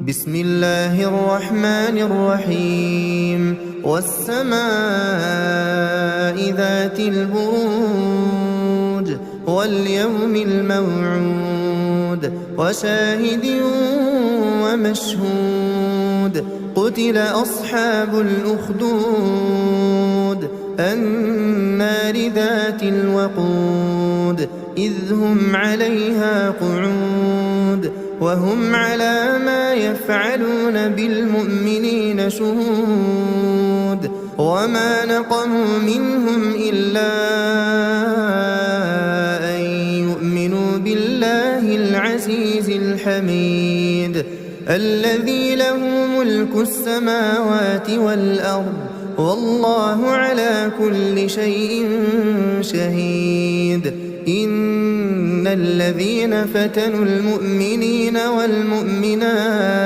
بسم الله الرحمن الرحيم والسماء ذات البروج واليوم الموعود وشاهد ومشهود قتل أصحاب الأخدود النار ذات الوقود إذ هم عليها قعود وهم على ما يفعلون بالمؤمنين شهود وما نقموا منهم إلا أن يؤمنوا بالله العزيز الحميد الذي له ملك السماوات والأرض والله على كل شيء شهيد إن الذين فتنوا المؤمنين والمؤمنات